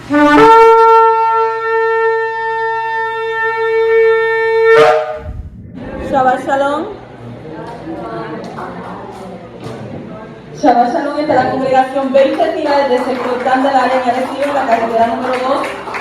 Shabbat Shalom. Shabbat Shalom, esta es la congregación 20 Finales de Sectortán del área en Arecibo, en la carretera número 2.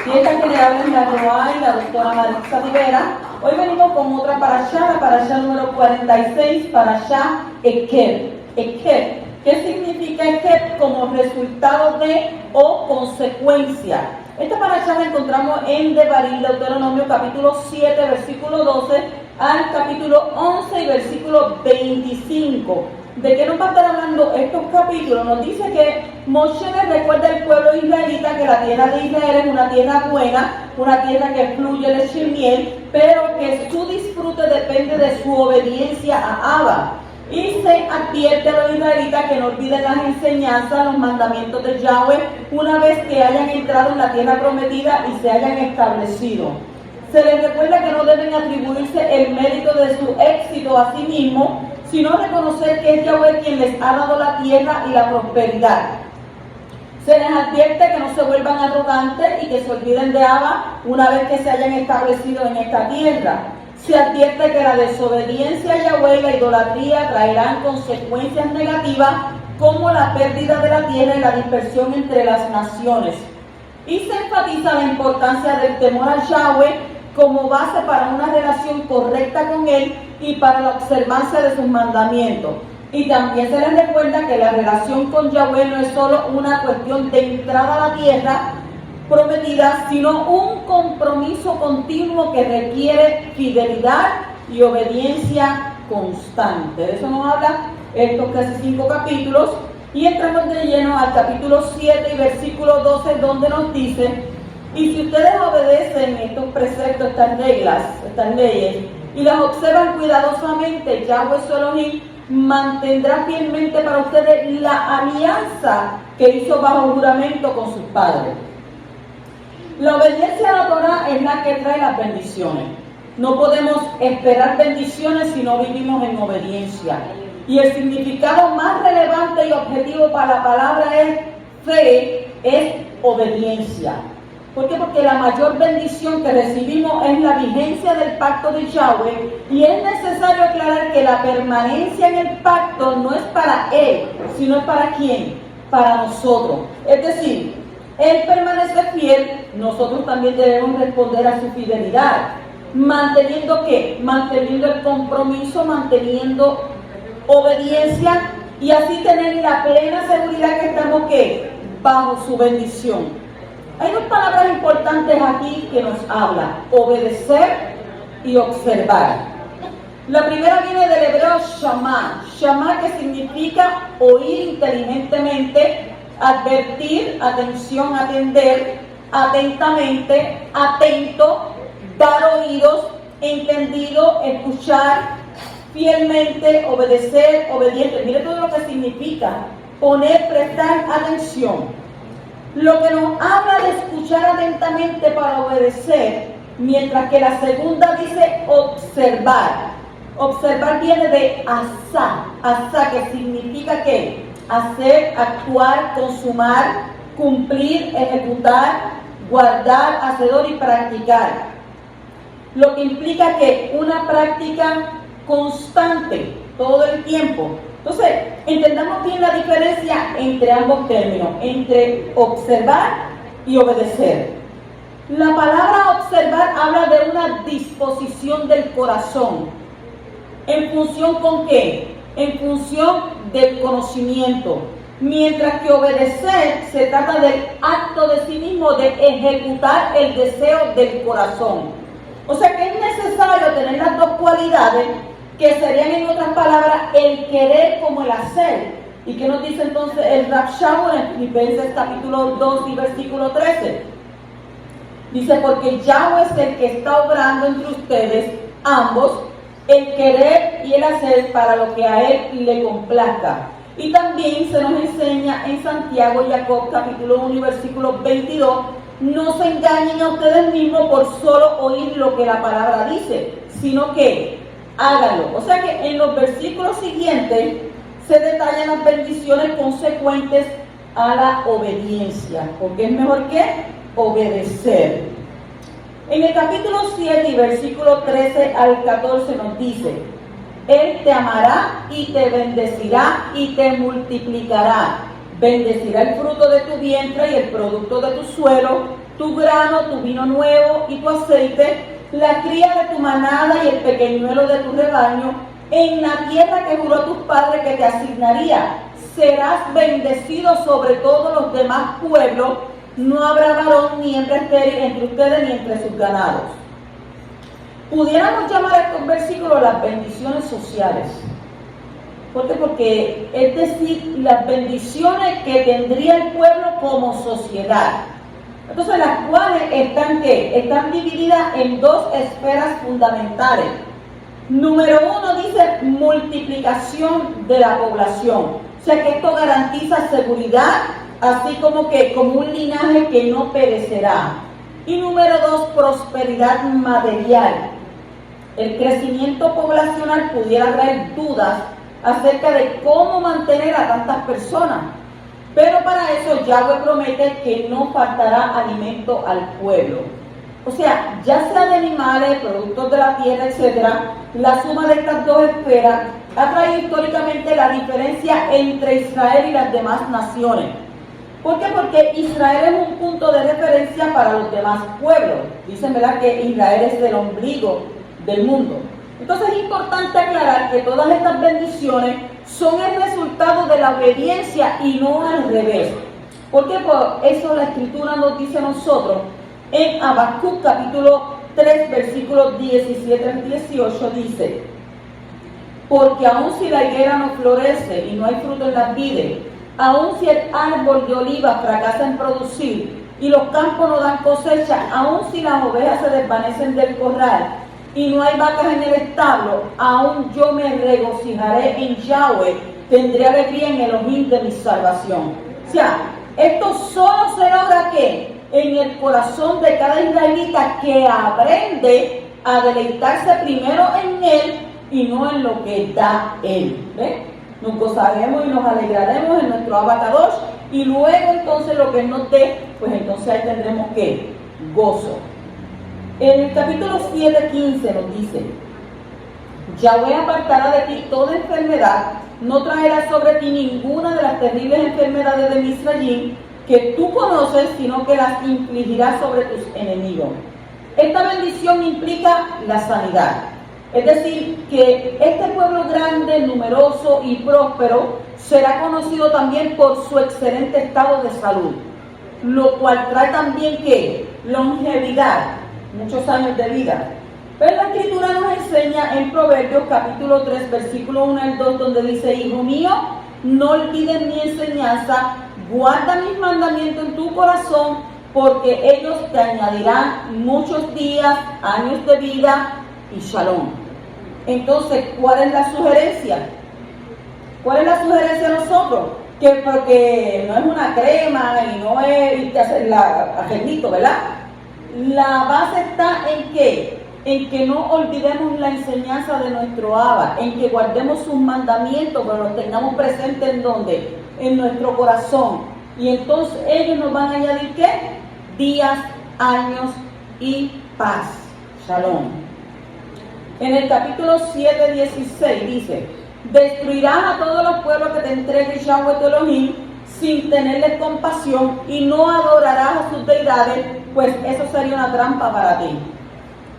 Y esta que le habla es la Roa y la doctora Marisa Rivera. Hoy venimos con otra parashá, la parashá número 46, parashá Ekev. Ekev. ¿Qué significa Ekev? Como resultado de o consecuencia. Esta parashá la encontramos en Devarim, Deuteronomio, capítulo 7, versículo 12, al capítulo 11 y versículo 25. ¿De qué nos va a estar hablando estos capítulos? Nos dice que Moshe le recuerda al pueblo israelita que la tierra de Israel es una tierra buena, una tierra que fluye leche y miel, pero que su disfrute depende de su obediencia a Abba. Y se advierte a los israelitas que no olviden las enseñanzas, los mandamientos de Yahweh, una vez que hayan entrado en la tierra prometida y se hayan establecido. Se les recuerda que no deben atribuirse el mérito de su éxito a sí mismos, sino reconocer que es Yahweh quien les ha dado la tierra y la prosperidad. Se les advierte que no se vuelvan arrogantes y que se olviden de Abba una vez que se hayan establecido en esta tierra. Se advierte que la desobediencia a Yahweh y la idolatría traerán consecuencias negativas como la pérdida de la tierra y la dispersión entre las naciones. Y se enfatiza la importancia del temor a Yahweh como base para una relación correcta con Él y para la observancia de sus mandamientos. Y también se les recuerda que la relación con Yahweh no es solo una cuestión de entrada a la tierra prometida, sino un compromiso continuo que requiere fidelidad y obediencia constante. De eso nos habla estos casi 5 capítulos. Y entramos de lleno al capítulo 7 y versículo 12, donde nos dice: y si ustedes obedecen estos preceptos, estas reglas, estas leyes, y las observan cuidadosamente, Yahweh su Elohim mantendrá fielmente para ustedes la alianza que hizo bajo juramento con sus padres. La obediencia a la Torah es la que trae las bendiciones. No podemos esperar bendiciones si no vivimos en obediencia. Y el significado más relevante y objetivo para la palabra es fe, es obediencia. ¿Por qué? Porque la mayor bendición que recibimos es la vigencia del pacto de Yahweh, y es necesario aclarar que la permanencia en el pacto no es para Él, sino es para ¿quién? Para nosotros. Es decir, Él permanece fiel, nosotros también debemos responder a su fidelidad. ¿Manteniendo qué? Manteniendo el compromiso, manteniendo obediencia, y así tener la plena seguridad que estamos ¿qué? Bajo su bendición. Hay dos palabras importantes aquí que nos hablan: obedecer y observar. La primera viene del hebreo shama, shama, que significa oír inteligentemente, advertir, atención, atender, atentamente, atento, dar oídos, entendido, escuchar, fielmente, obedecer, obediente. Mire todo lo que significa poner, prestar atención. Lo que nos habla de escuchar atentamente para obedecer, mientras que la segunda dice observar. Observar viene de asá, asá, que significa ¿qué? Hacer, actuar, consumar, cumplir, ejecutar, guardar, hacedor y practicar. Lo que implica que una práctica constante, todo el tiempo. Entonces, entendamos bien la diferencia entre ambos términos, entre observar y obedecer. La palabra observar habla de una disposición del corazón. ¿En función con qué? En función del conocimiento. Mientras que obedecer se trata del acto de sí mismo, de ejecutar el deseo del corazón. O sea que es necesario tener las dos cualidades, que serían, en otras palabras, el querer como el hacer. ¿Y qué nos dice entonces el Rav Shaul en Filipenses capítulo 2 y versículo 13? Dice: porque Yahweh es el que está obrando entre ustedes ambos, el querer y el hacer, para lo que a Él le complazca. Y también se nos enseña en Santiago, Jacob capítulo 1 y versículo 22: no se engañen a ustedes mismos por solo oír lo que la palabra dice, sino que háganlo. O sea que en los versículos siguientes se detallan las bendiciones consecuentes a la obediencia, porque es mejor que obedecer. En el capítulo 7 y versículo 13 al 14 nos dice: Él te amará y te bendecirá y te multiplicará. Bendecirá el fruto de tu vientre y el producto de tu suelo, tu grano, tu vino nuevo y tu aceite, la cría de tu manada y el pequeñuelo de tu rebaño, en la tierra que juró tus padres que te asignaría. Serás bendecido sobre todos los demás pueblos. No habrá varón ni hembra estéril entre ustedes ni entre sus ganados. Pudiéramos llamar a estos versículos las bendiciones sociales. ¿Por qué? Porque es decir, las bendiciones que tendría el pueblo como sociedad. Entonces, las cuales están ¿qué? Están divididas en dos esferas fundamentales. Número uno dice multiplicación de la población. O sea que esto garantiza seguridad, así como un linaje que no perecerá. Y número dos, prosperidad material. El crecimiento poblacional pudiera traer dudas acerca de cómo mantener a tantas personas. Pero para eso Yahweh promete que no faltará alimento al pueblo. O sea, ya sea de animales, productos de la tierra, etc., la suma de estas dos esferas ha traído históricamente la diferencia entre Israel y las demás naciones. ¿Por qué? Porque Israel es un punto de referencia para los demás pueblos. Dicen, ¿verdad?, que Israel es el ombligo del mundo. Entonces es importante aclarar que todas estas bendiciones son el resultado de la obediencia y no al revés. Porque por eso la Escritura nos dice a nosotros en Habacuc capítulo 3 versículos 17 al 18 dice: porque aun si la higuera no florece y no hay fruto en las vides, aun si el árbol de oliva fracasa en producir y los campos no dan cosecha, aun si las ovejas se desvanecen del corral y no hay vacas en el establo, aún yo me regocijaré en Yahweh, tendré alegría en Elohim de mi salvación. O sea, esto solo se logra ¿qué? En el corazón de cada israelita que aprende a deleitarse primero en Él y no en lo que da Él. ¿Ves? Nos gozaremos y nos alegraremos en nuestro abacadosh y luego entonces lo que nos dé, pues entonces ahí tendremos ¿qué? Gozo. En el capítulo 7:15 nos dice: Yahweh apartará de ti toda enfermedad, no traerá sobre ti ninguna de las terribles enfermedades de Misrayim que tú conoces, sino que las infligirá sobre tus enemigos. Esta bendición implica la sanidad. Es decir, que este pueblo grande, numeroso y próspero será conocido también por su excelente estado de salud, lo cual trae también ¿qué? Longevidad, muchos años de vida. Pero la Escritura nos enseña en Proverbios capítulo 3, versículo 1 al 2, donde dice: hijo mío, no olvides mi enseñanza, guarda mis mandamientos en tu corazón, porque ellos te añadirán muchos días, años de vida y shalom. Entonces, ¿cuál es la sugerencia? ¿Cuál es la sugerencia a nosotros? Que porque no es una crema y no es irte a hacer la ajenito, ¿verdad? La base está en ¿qué? En que no olvidemos la enseñanza de nuestro Abba, en que guardemos sus mandamientos, pero los tengamos presentes ¿en dónde? En nuestro corazón. Y entonces ellos nos van a añadir ¿qué? Días, años y paz. Shalom. En el capítulo 7:16 dice: destruirás a todos los pueblos que te entregue Yahweh tu Elohim sin tenerles compasión y no adorarás a sus deidades, pues eso sería una trampa para ti.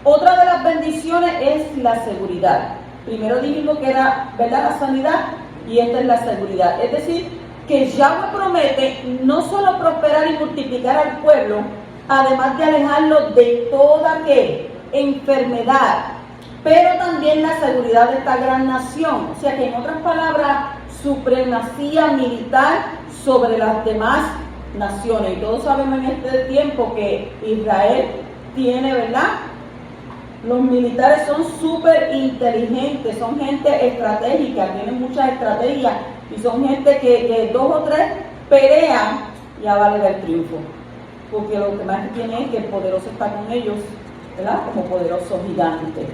Otra de las bendiciones es la seguridad. Primero dijimos que era, ¿verdad?, la sanidad, y esta es la seguridad. Es decir, que Yahweh promete no solo prosperar y multiplicar al pueblo, además de alejarlo de toda ¿qué? Enfermedad, pero también la seguridad de esta gran nación. O sea que, en otras palabras, supremacía militar sobre las demás naciones. Y todos sabemos en este tiempo que Israel tiene, ¿verdad? Los militares son súper inteligentes, son gente estratégica, tienen muchas estrategias y son gente que dos o tres pelean y ya vale el triunfo. Porque lo que más tiene es que el poderoso está con ellos, ¿verdad? Como poderoso gigante.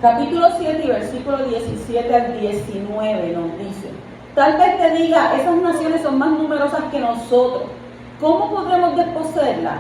Capítulo 7 y versículo 17 al 19 nos dice: Tal vez te diga, esas naciones son más numerosas que nosotros. ¿Cómo podremos desposeerlas?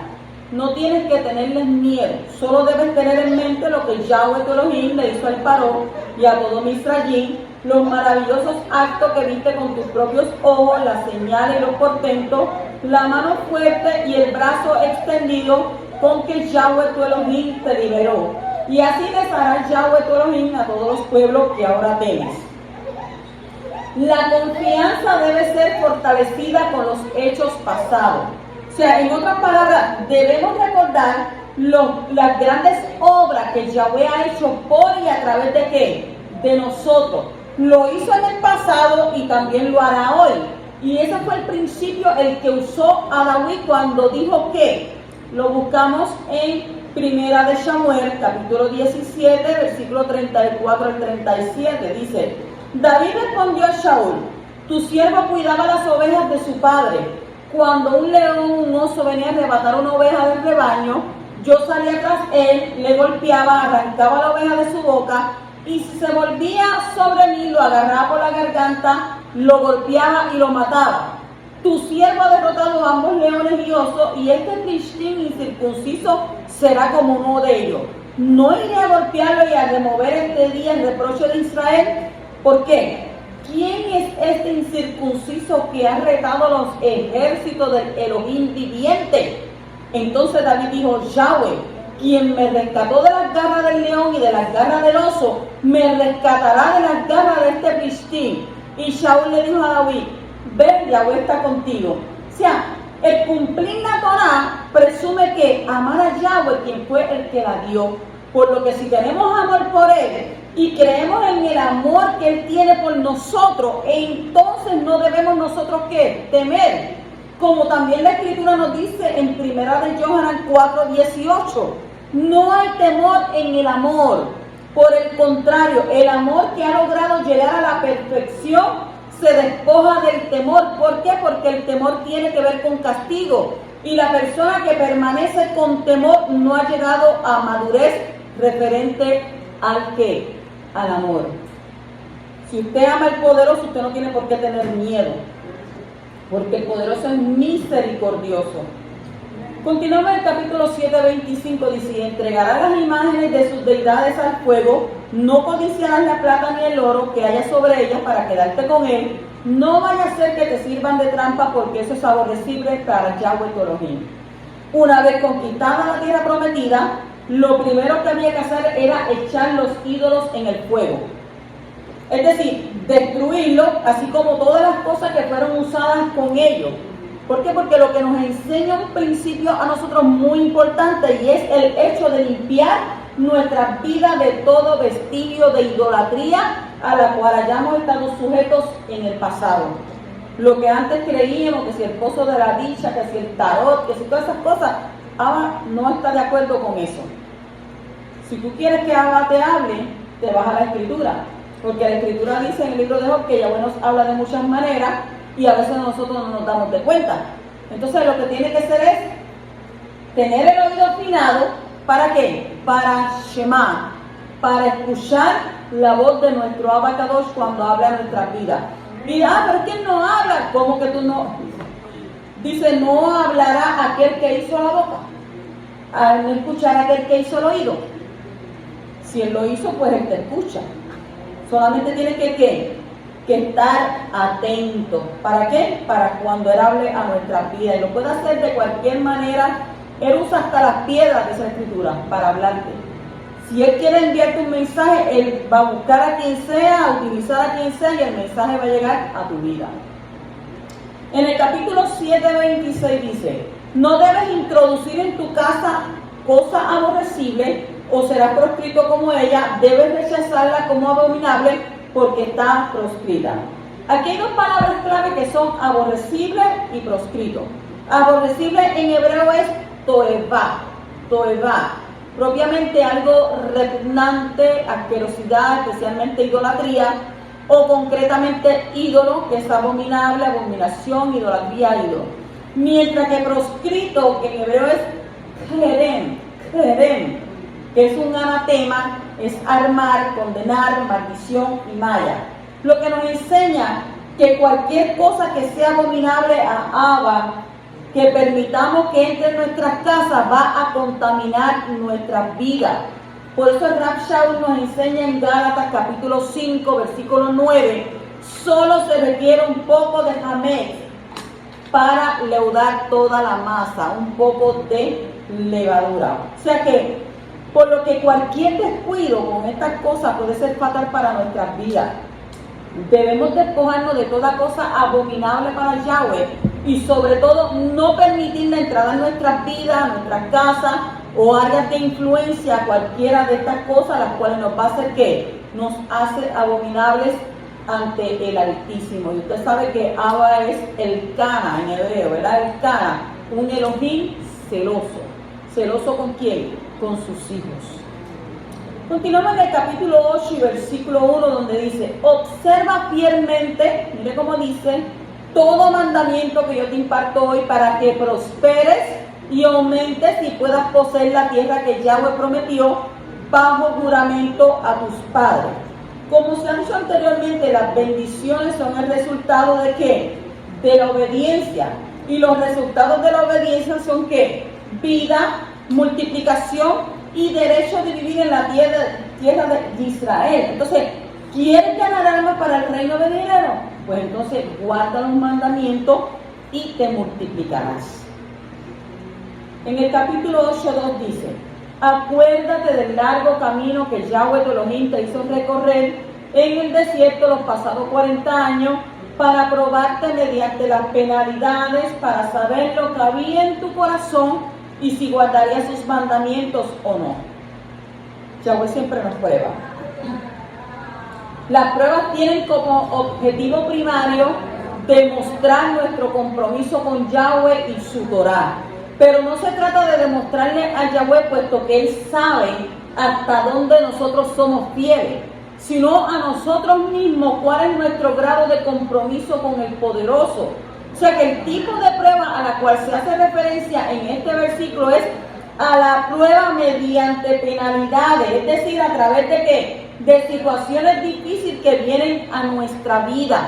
No tienes que tenerles miedo, solo debes tener en mente lo que Yahweh tu Elohim le hizo al Paró y a todo Misrayim, los maravillosos actos que viste con tus propios ojos, las señales y los portentos, la mano fuerte y el brazo extendido con que Yahweh tu Elohim te liberó. Y así deshará Yahweh tu Elohim a todos los pueblos que ahora temes. La confianza debe ser fortalecida con los hechos pasados. O sea, en otras palabras, debemos recordar las grandes obras que Yahweh ha hecho por y a través de ¿qué? De nosotros. Lo hizo en el pasado y también lo hará hoy. Y ese fue el principio el que usó a David cuando dijo que lo buscamos en Primera de Samuel, capítulo 17, versículo 34 al 37. Dice: David respondió a Saúl: tu siervo cuidaba las ovejas de su padre. Cuando un león o un oso venía a arrebatar una oveja del rebaño, yo salía tras él, le golpeaba, arrancaba la oveja de su boca, y si se volvía sobre mí, lo agarraba por la garganta, lo golpeaba y lo mataba. Tu siervo ha derrotado a ambos leones y osos, y este Filistín incircunciso será como uno de ellos. No iré a golpearlo y a remover este día el reproche de Israel. ¿Por qué? ¿Quién es este incircunciso que ha retado a los ejércitos del Elohim viviente? Entonces David dijo: Yahweh, quien me rescató de las garras del león y de las garras del oso, me rescatará de las garras de este Filistín. Y Saúl le dijo a David: ven, Yahweh está contigo. O sea, el cumplir la Torá presume que amar a Yahweh, quien fue el que la dio. Por lo que si tenemos amor por Él y creemos en el amor que Él tiene por nosotros, entonces no debemos nosotros ¿qué? Temer. Como también la Escritura nos dice en Primera de Yohanan 4:18, no hay temor en el amor. Por el contrario, el amor que ha logrado llegar a la perfección se despoja del temor. ¿Por qué? Porque el temor tiene que ver con castigo. Y la persona que permanece con temor no ha llegado a madurez referente al ¿qué? Al amor. Si usted ama al poderoso, usted no tiene por qué tener miedo, porque el poderoso es misericordioso. Continuamos en el capítulo 7:25, dice: y entregará las imágenes de sus deidades al fuego, no codiciarás la plata ni el oro que haya sobre ellas para quedarte con él, no vaya a ser que te sirvan de trampa, porque eso es aborrecible para Yahweh tu Elohim. Una vez conquistada la tierra prometida, lo primero que había que hacer era echar los ídolos en el fuego. Es decir, destruirlos, así como todas las cosas que fueron usadas con ellos. ¿Por qué? Porque lo que nos enseña un principio a nosotros muy importante, y es el hecho de limpiar nuestra vida de todo vestigio de idolatría a la cual hayamos estado sujetos en el pasado. Lo que antes creíamos, que si el pozo de la dicha, que si el tarot, que si todas esas cosas, Abba no está de acuerdo con eso. Si tú quieres que Abba te hable, te vas a la Escritura, porque la Escritura dice en el libro de Job que Yahweh nos habla de muchas maneras y a veces nosotros no nos damos de cuenta. Entonces lo que tiene que ser es tener el oído afinado. ¿Para qué? Para Shema, para escuchar la voz de nuestro Abba Kadosh cuando habla en nuestra vida. Y pero es que él no habla. ¿Cómo que tú no? Dice: no hablará aquel que hizo la boca, no escuchará aquel que hizo el oído. Si él lo hizo, pues él te escucha. Solamente tienes que estar atento. ¿Para qué? Para cuando él hable a nuestra vida. Y lo puede hacer de cualquier manera. Él usa hasta las piedras de esa Escritura para hablarte. Si él quiere enviarte un mensaje, él va a buscar a quien sea, a utilizar a quien sea, y el mensaje va a llegar a tu vida. En el capítulo 7:26 dice: no debes introducir en tu casa cosa aborrecible, o serás proscrito como ella. Debes rechazarla como abominable, porque está proscrita. Aquí hay dos palabras clave que son aborrecible y proscrito. Aborrecible en hebreo es toevá, toevá. Propiamente algo repugnante, asquerosidad, especialmente idolatría, o concretamente ídolo, que es abominable, abominación, idolatría, ídolo. Mientras que proscrito, que en hebreo es jerem, que es un anatema, es armar, condenar, maldición y maya. Lo que nos enseña que cualquier cosa que sea abominable a Abba, que permitamos que entre en nuestras casas, va a contaminar nuestras vidas. Por eso el Rab Shaul nos enseña en Gálatas capítulo 5, versículo 9, solo se requiere un poco de jamés para leudar toda la masa, un poco de levadura. O sea que, por lo que cualquier descuido con estas cosas puede ser fatal para nuestras vidas. Debemos despojarnos de toda cosa abominable para Yahweh y sobre todo no permitir la entrada en nuestras vidas, en nuestras casas o áreas de influencia, cualquiera de estas cosas, las cuales nos va a hacer que nos hace abominables ante el Altísimo. Y usted sabe que Abba es el Cana en hebreo, ¿verdad? El Cana, un Elohim celoso. ¿Celoso con quién? Con sus hijos. Continuamos en el capítulo 8 y versículo 1, donde dice: observa fielmente, mire cómo dice, todo mandamiento que yo te imparto hoy para que prosperes y aumentes y puedas poseer la tierra que Yahweh prometió bajo juramento a tus padres. Como se ha dicho anteriormente, las bendiciones son el resultado de ¿qué? De la obediencia. Y los resultados de la obediencia son ¿qué? Vida, multiplicación y derecho de vivir en la tierra de Israel. Entonces, ¿quieres ganar almas para el reino venidero? Pues entonces guarda los mandamientos y te multiplicarás. En el capítulo 8:2 dice: acuérdate del largo camino que Yahweh tu Elohim te hizo recorrer en el desierto los pasados 40 años para probarte mediante las penalidades, para saber lo que había en tu corazón y si guardarías sus mandamientos o no. Yahweh siempre nos prueba. Las pruebas tienen como objetivo primario demostrar nuestro compromiso con Yahweh y su Torah. Pero no se trata de demostrarle a Yahweh, puesto que Él sabe hasta dónde nosotros somos fieles, sino a nosotros mismos cuál es nuestro grado de compromiso con el Poderoso. O sea que el tipo de prueba a la cual se hace referencia en este versículo es a la prueba mediante penalidades, es decir, a través de ¿qué? De situaciones difíciles que vienen a nuestra vida.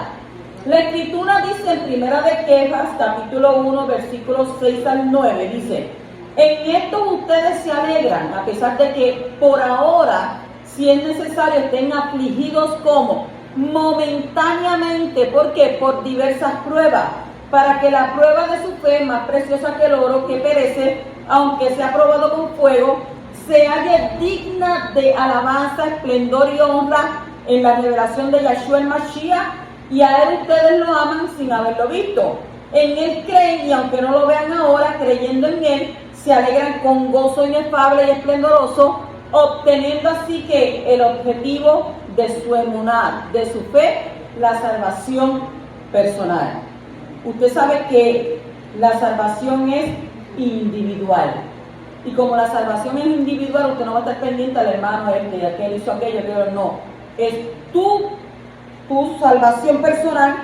La Escritura dice en Primera de Quejas, capítulo 1, versículos 6 al 9, dice: en esto ustedes se alegran, a pesar de que por ahora, si es necesario, estén afligidos como momentáneamente. ¿Por qué? Por diversas pruebas, para que la prueba de su fe, más preciosa que el oro que perece, aunque sea probado con fuego, se halle digna de alabanza, esplendor y honra en la revelación de Yahshua el Mashiach, y a él ustedes lo aman sin haberlo visto. En él creen, y aunque no lo vean ahora, creyendo en él, se alegran con gozo inefable y esplendoroso, obteniendo así que el objetivo de su emuná, de su fe, la salvación personal. Usted sabe que la salvación es individual. Y como la salvación es individual, usted no va a estar pendiente al hermano y aquel hizo aquello, pero no. Es tu salvación personal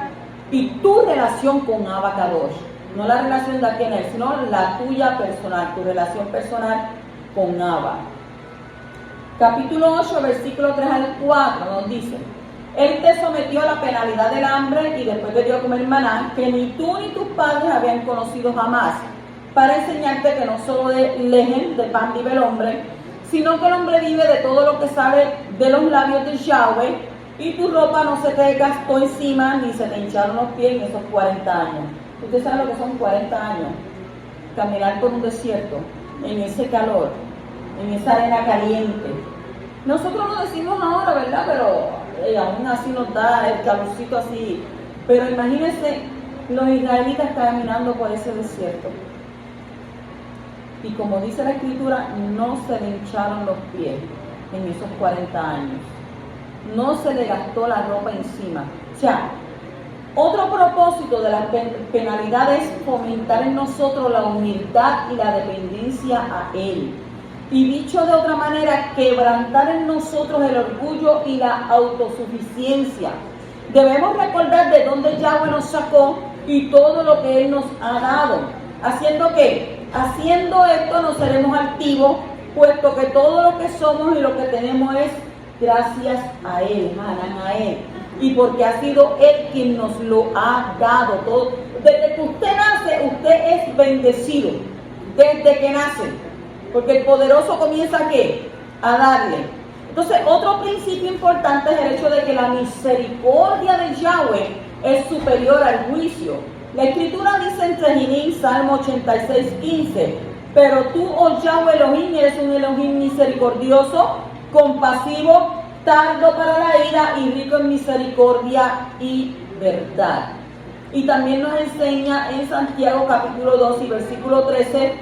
y tu relación con Abba Kadosh. No la relación de aquel, sino la tuya personal, tu relación personal con Abba. Capítulo 8, versículo 3 al 4, nos dice: Él te sometió a la penalidad del hambre y después te dio a comer maná, que ni tú ni tus padres habían conocido jamás, para enseñarte que no solo de lejen, de pan vive el hombre, sino que el hombre vive de todo lo que sale de los labios de Yahweh, y tu ropa no se te gastó encima, ni se te hincharon los pies en esos 40 años. Usted sabe lo que son 40 años, caminar por un desierto, en ese calor, en esa arena caliente. Nosotros lo decimos ahora, ¿verdad? Pero aún así nos da el calorcito así. Pero imagínense los israelitas caminando por ese desierto. Y como dice la Escritura, no se le hincharon los pies en esos 40 años. No se le gastó la ropa encima. O sea, otro propósito de la penalidad es fomentar en nosotros la humildad y la dependencia a Él. Y dicho de otra manera, quebrantar en nosotros el orgullo y la autosuficiencia. Debemos recordar de dónde Yahweh nos sacó y todo lo que Él nos ha dado. ¿Haciendo qué? Haciendo esto nos seremos altivos, puesto que todo lo que somos y lo que tenemos es gracias a Él, a Él. y porque ha sido Él quien nos lo ha dado. Todo. Desde que usted nace, usted es bendecido, desde que nace, porque el poderoso comienza ¿a qué? A darle. Entonces, otro principio importante es el hecho de que la misericordia de Yahweh es superior al juicio. La Escritura dice en Tehilim, Salmo 86:15, pero tú, oh Yahweh Elohim, eres un Elohim misericordioso, compasivo, tardo para la ira y rico en misericordia y verdad. Y también nos enseña en Santiago capítulo 2 y versículo 13,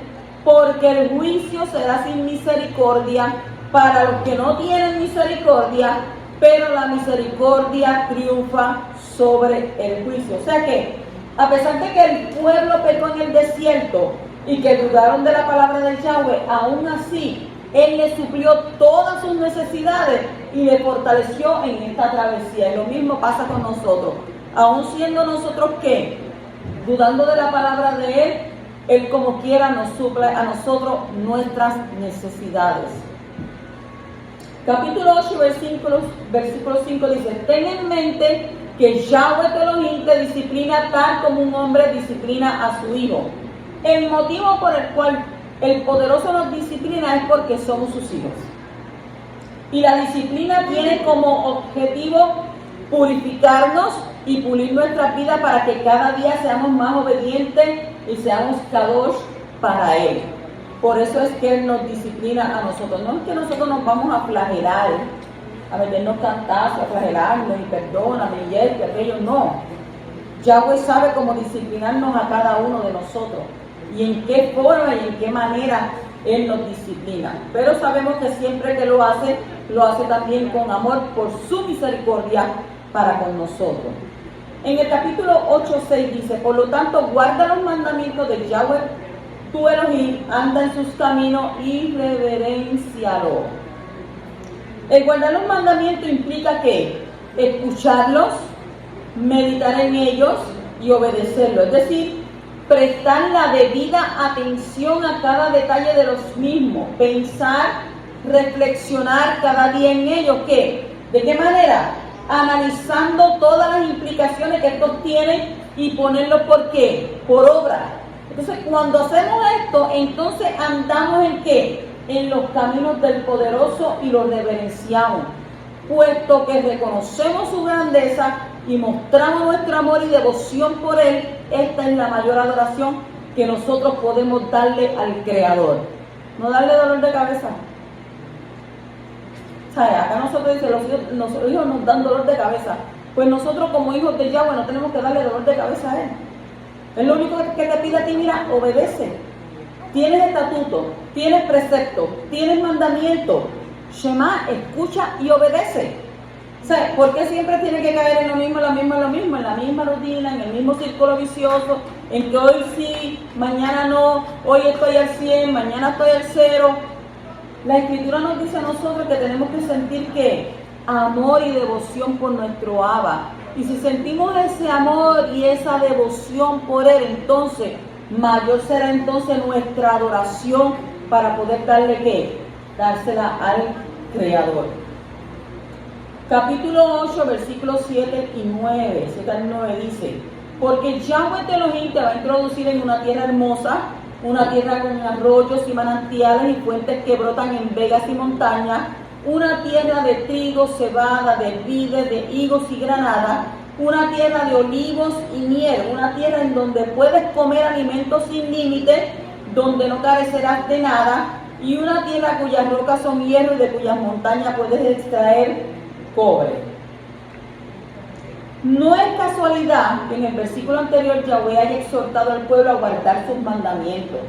porque el juicio será sin misericordia para los que no tienen misericordia, pero la misericordia triunfa sobre el juicio. O sea que, a pesar de que el pueblo pecó en el desierto y que dudaron de la palabra de Yahweh, aún así, Él le suplió todas sus necesidades y le fortaleció en esta travesía. Y lo mismo pasa con nosotros. Aún siendo nosotros, ¿qué? Dudando de la palabra de Él, Él como quiera nos suple a nosotros nuestras necesidades. Capítulo 8, versículo 5 dice, ten en mente que Yahweh tu Elohim te disciplina tal como un hombre disciplina a su hijo. El motivo por el cual el poderoso nos disciplina es porque somos sus hijos. Y la disciplina tiene como objetivo purificarnos y pulir nuestra vida para que cada día seamos más obedientes y seamos kadosh para Él. Por eso es que Él nos disciplina a nosotros. No es que nosotros nos vamos a flagelar, a meternos cantazos, a flagelarnos y perdóname y esto y aquello. No. Yahweh sabe cómo disciplinarnos a cada uno de nosotros y en qué forma y en qué manera Él nos disciplina. Pero sabemos que siempre que lo hace también con amor por su misericordia para con nosotros. En el capítulo 8:6 dice, por lo tanto, guarda los mandamientos de Yahweh tu Elohim, anda en sus caminos y reverencialo. El guardar los mandamientos implica que escucharlos, meditar en ellos y obedecerlos. Es decir, prestar la debida atención a cada detalle de los mismos, pensar, reflexionar cada día en ellos. ¿Qué? ¿De qué manera? Analizando todas las implicaciones que estos tienen y ponerlos ¿por qué? Por obra. Entonces, cuando hacemos esto, entonces andamos ¿en qué? En los caminos del poderoso y lo reverenciamos, puesto que reconocemos su grandeza y mostramos nuestro amor y devoción por Él. Esta es la mayor adoración que nosotros podemos darle al Creador. No darle dolor de cabeza. ¿Sabe? Acá nosotros dicen, los hijos nos dan dolor de cabeza. Pues nosotros como hijos de Yahweh no tenemos que darle dolor de cabeza a Él. Es lo único que te pide a ti, mira, obedece. Tienes estatuto, tienes precepto, tienes mandamiento. Shema, escucha y obedece. O sea, ¿por qué siempre tiene que caer en lo mismo, en la misma rutina, en el mismo círculo vicioso, en que hoy sí, mañana no, hoy estoy al 100, mañana estoy al 0? La Escritura nos dice a nosotros que tenemos que sentir ¿qué? Amor y devoción por nuestro Abba. Y si sentimos ese amor y esa devoción por Él, entonces mayor será entonces nuestra adoración para poder darle ¿qué? Dársela al Creador. Capítulo 8, versículos 7 y 9. 7 al 9 dice, porque Yahweh tu Elohim te va a introducir en una tierra hermosa, una tierra con arroyos y manantiales y fuentes que brotan en vegas y montañas, una tierra de trigo, cebada, de vides, de higos y granada, una tierra de olivos y miel, una tierra en donde puedes comer alimentos sin límite, donde no carecerás de nada, y una tierra cuyas rocas son hierro y de cuyas montañas puedes extraer cobre. No es casualidad que en el versículo anterior Yahweh haya exhortado al pueblo a guardar sus mandamientos,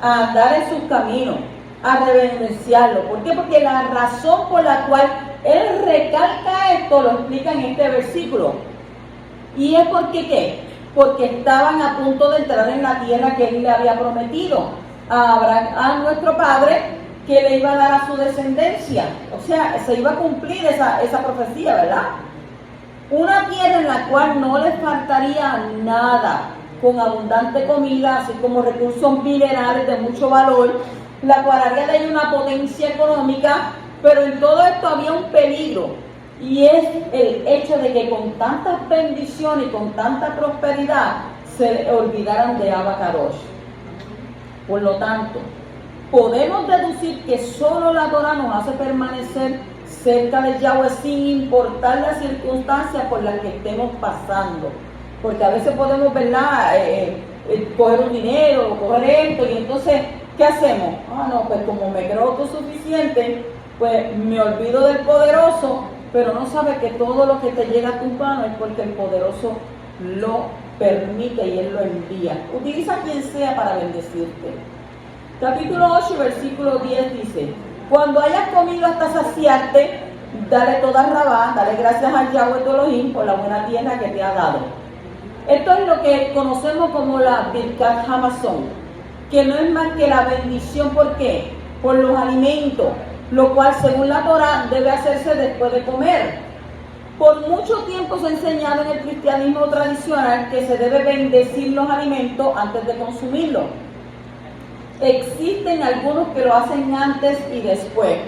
a andar en sus caminos, a reverenciarlo. ¿Por qué? Porque la razón por la cual Él recalca esto lo explica en este versículo. Y es porque ¿qué? Porque estaban a punto de entrar en la tierra que Él le había prometido a Abraham, a nuestro padre, que le iba a dar a su descendencia. O sea, se iba a cumplir esa profecía, ¿verdad? Una tierra en la cual no les faltaría nada, con abundante comida, así como recursos minerales de mucho valor, la cual haría de ella una potencia económica, pero en todo esto había un peligro, y es el hecho de que con tantas bendiciones y con tanta prosperidad se olvidaran de Abacadosh. Por lo tanto, podemos deducir que solo la Torah nos hace permanecer cerca de Yahweh sin importar las circunstancias por las que estemos pasando. Porque a veces podemos, ¿verdad?, coger un dinero, coger esto, y entonces, ¿qué hacemos? No, pues como me creo autosuficiente, pues me olvido del poderoso, pero no sabe que todo lo que te llega a tus manos es porque el poderoso lo permite y Él lo envía. Utiliza a quien sea para bendecirte. Capítulo 8, versículo 10 dice: cuando hayas comido hasta saciarte, dale toda rabá, dale gracias a Yahweh tu Elohim por la buena tierra que te ha dado. Esto es lo que conocemos como la Birkat Hamazon, que no es más que la bendición. ¿Por qué? Por los alimentos, lo cual según la Torah debe hacerse después de comer. Por mucho tiempo se ha enseñado en el cristianismo tradicional que se debe bendecir los alimentos antes de consumirlos. Existen algunos que lo hacen antes y después,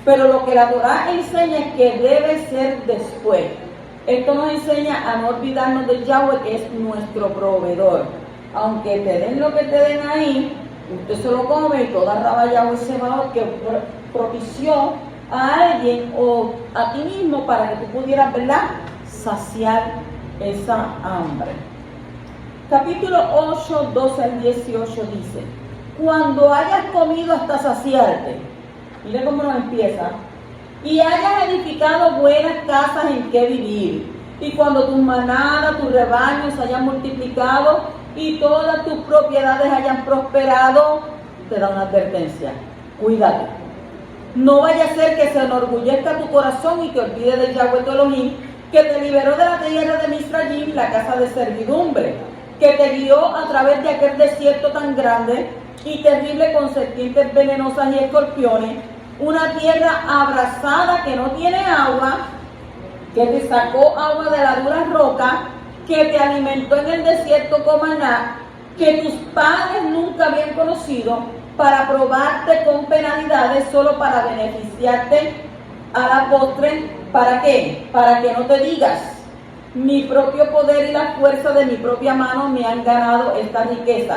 pero lo que la Torah enseña es que debe ser después. Esto nos enseña a no olvidarnos de Yahweh, que es nuestro proveedor. Aunque te den lo que te den ahí, usted se lo come y toda raba Yahweh se va, que propició a alguien o a ti mismo para que tú pudieras, ¿verdad?, saciar esa hambre. Capítulo 8, 12 al 18 dice: cuando hayas comido hasta saciarte, mire cómo nos empieza, y hayas edificado buenas casas en que vivir, y cuando tus manadas, tus rebaños se hayan multiplicado y todas tus propiedades hayan prosperado, te da una advertencia: cuídate. No vaya a ser que se enorgullezca tu corazón y te olvide de Yahweh tu Elohim, que te liberó de la tierra de Misrayim, la casa de servidumbre, que te guió a través de aquel desierto tan grande y terrible con serpientes venenosas y escorpiones, una tierra abrasada que no tiene agua, que te sacó agua de la dura roca, que te alimentó en el desierto con maná, que tus padres nunca habían conocido, para probarte con penalidades solo para beneficiarte a la postre. ¿Para qué? Para que no te digas: mi propio poder y la fuerza de mi propia mano me han ganado esta riqueza.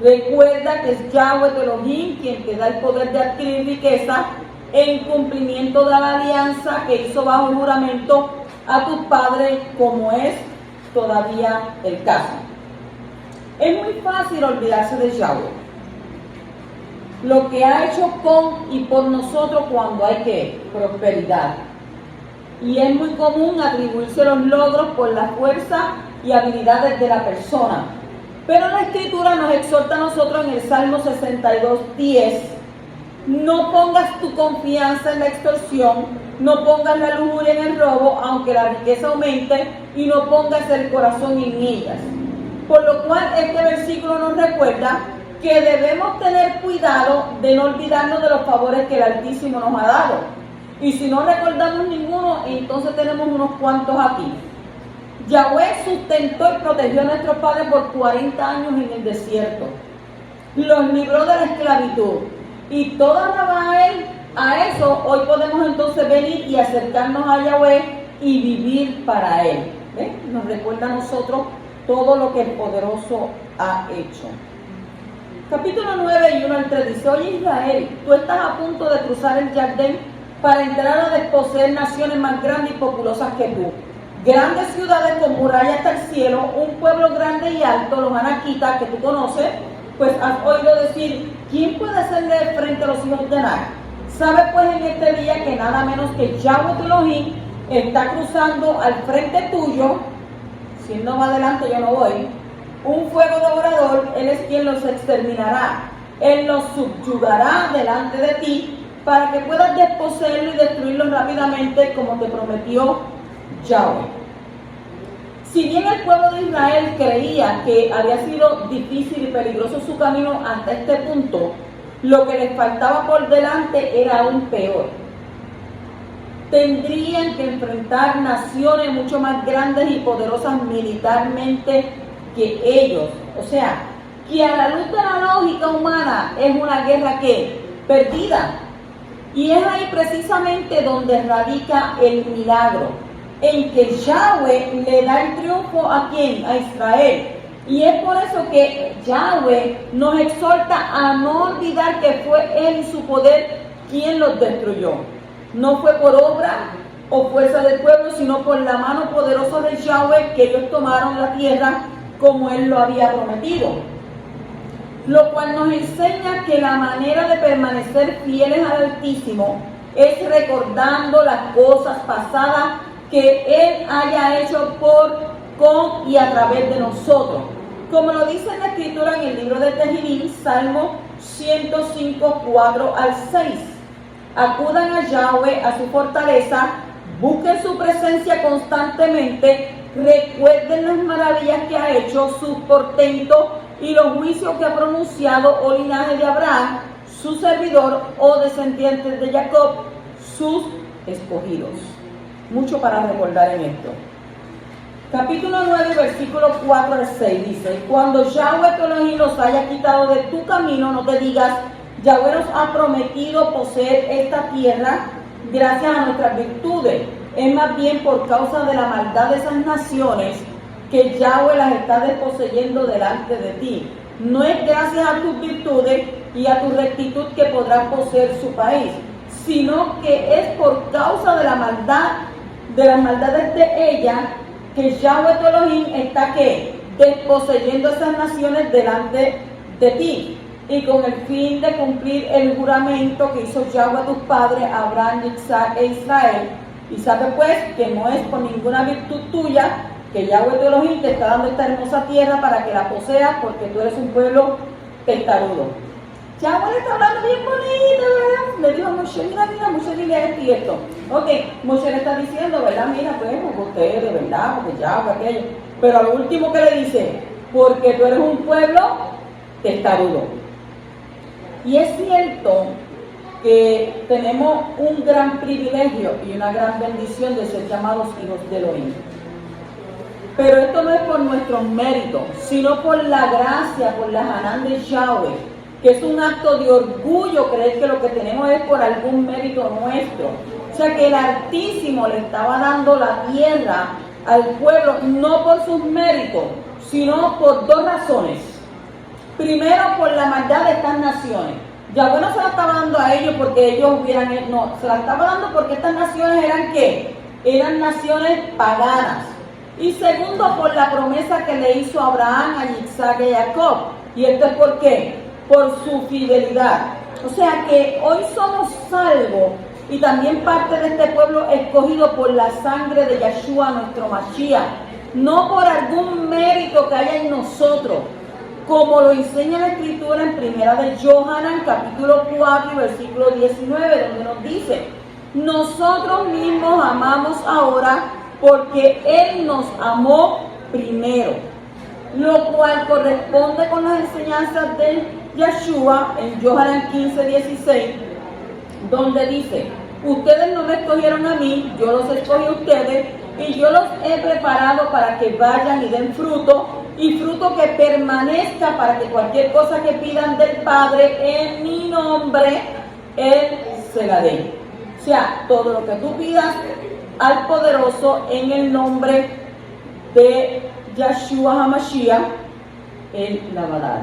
Recuerda que es Yahweh tu Elohim quien te da el poder de adquirir riqueza en cumplimiento de la alianza que hizo bajo juramento a tus padres, como es todavía el caso. Es muy fácil olvidarse de Yahweh, lo que ha hecho con y por nosotros cuando hay prosperidad. Y es muy común atribuirse los logros por la fuerza y habilidades de la persona. Pero la Escritura nos exhorta a nosotros en el Salmo 62:10: no pongas tu confianza en la extorsión, no pongas la lujuria en el robo, aunque la riqueza aumente, y no pongas el corazón en ellas. Por lo cual este versículo nos recuerda que debemos tener cuidado de no olvidarnos de los favores que el Altísimo nos ha dado. Y si no recordamos ninguno, entonces tenemos unos cuantos aquí. Yahweh sustentó y protegió a nuestros padres por 40 años en el desierto. Los libró de la esclavitud. Y toda Rabael, a eso hoy podemos entonces venir y acercarnos a Yahweh y vivir para Él. ¿Ven? Nos recuerda a nosotros todo lo que el poderoso ha hecho. Capítulo 9 y 1 al 3 dice: oye Israel, tú estás a punto de cruzar el Jardín para entrar a desposeer naciones más grandes y populosas que tú. Grandes ciudades con murallas hasta el cielo, un pueblo grande y alto, los anaquitas que tú conoces, pues has oído decir: ¿quién puede hacerle frente a los hijos de Anak? Sabes pues en este día que nada menos que Yahweh tu Elohim está cruzando al frente tuyo. Si él no va adelante, yo no voy. Un fuego devorador, Él es quien los exterminará. Él los subyugará delante de ti para que puedas desposeerlo y destruirlo rápidamente como te prometió Yahweh. Si bien el pueblo de Israel creía que había sido difícil y peligroso su camino hasta este punto, lo que les faltaba por delante era aún peor. Tendrían que enfrentar naciones mucho más grandes y poderosas militarmente que ellos. O sea, que a la luz de la lógica humana es una guerra que perdida. Y es ahí precisamente donde radica el milagro, en que Yahweh le da el triunfo ¿a quién? A Israel. Y es por eso que Yahweh nos exhorta a no olvidar que fue Él y su poder quien los destruyó. No fue por obra o fuerza del pueblo, sino por la mano poderosa de Yahweh que ellos tomaron la tierra como Él lo había prometido. Lo cual nos enseña que la manera de permanecer fieles al Altísimo es recordando las cosas pasadas que Él haya hecho por, con y a través de nosotros. Como lo dice en la Escritura en el libro de Tehilim, Salmo 105, 4 al 6. Acudan a Yahweh, a su fortaleza, busquen su presencia constantemente, recuerden las maravillas que ha hecho, sus portentos y los juicios que ha pronunciado, oh linaje de Abraham, su servidor, oh descendientes de Jacob, sus escogidos. Mucho para recordar en esto. Capítulo 9, versículo 4 al 6 dice: cuando Yahweh tu Elohim los haya quitado de tu camino, no te digas, Yahweh nos ha prometido poseer esta tierra gracias a nuestras virtudes. Es más bien por causa de la maldad de esas naciones que Yahweh las está desposeyendo delante de ti. No es gracias a tus virtudes y a tu rectitud que podrás poseer su país, sino que es por causa de la maldad, de las maldades de ella, que Yahweh tu Elohim está ¿qué? Desposeyendo esas naciones delante de ti, y con el fin de cumplir el juramento que hizo Yahweh a tus padres, Abraham, Isaac e Israel. Y sabe pues que no es por ninguna virtud tuya que Yahweh tu Elohim te está dando esta hermosa tierra para que la poseas, porque tú eres un pueblo testarudo. Yahweh le está hablando bien bonito, ¿verdad? Le dijo a Moshe, mira, Moshe dile esto y esto. Ok, Moshe le está diciendo, ¿verdad? Mira, pues, porque ustedes, ¿verdad? Porque Yahweh, aquello. Pero a lo último que le dice, porque tú eres un pueblo testarudo. Y es cierto que tenemos un gran privilegio y una gran bendición de ser llamados hijos de Elohim. Pero esto no es por nuestros méritos, sino por la gracia, por la Hanán de Yahweh, que es un acto de orgullo creer que lo que tenemos es por algún mérito nuestro. O sea que el Altísimo le estaba dando la tierra al pueblo no por sus méritos, sino por dos razones. Primero, por la maldad de estas naciones. Yahweh no se la estaba dando a ellos porque ellos hubieran, no, se la estaba dando porque estas naciones eran ¿qué? Eran naciones paganas. Y segundo, por la promesa que le hizo a Abraham, a Isaac y a Jacob. ¿Y esto es por qué? Por su fidelidad. O sea que hoy somos salvos y también parte de este pueblo escogido por la sangre de Yeshua, nuestro Mashiach, no por algún mérito que haya en nosotros, como lo enseña la Escritura en Primera de Yohanan, capítulo 4, versículo 19, donde nos dice: nosotros mismos amamos ahora porque Él nos amó primero, lo cual corresponde con las enseñanzas de Yeshua en Yohanan 15, 16, donde dice: ustedes no me escogieron a mí, yo los escogí a ustedes, y yo los he preparado para que vayan y den fruto, y fruto que permanezca, para que cualquier cosa que pidan del Padre en mi nombre, Él se la dé. O sea, todo lo que tú pidas al poderoso en el nombre de Yeshua HaMashiach, Él la va a dar.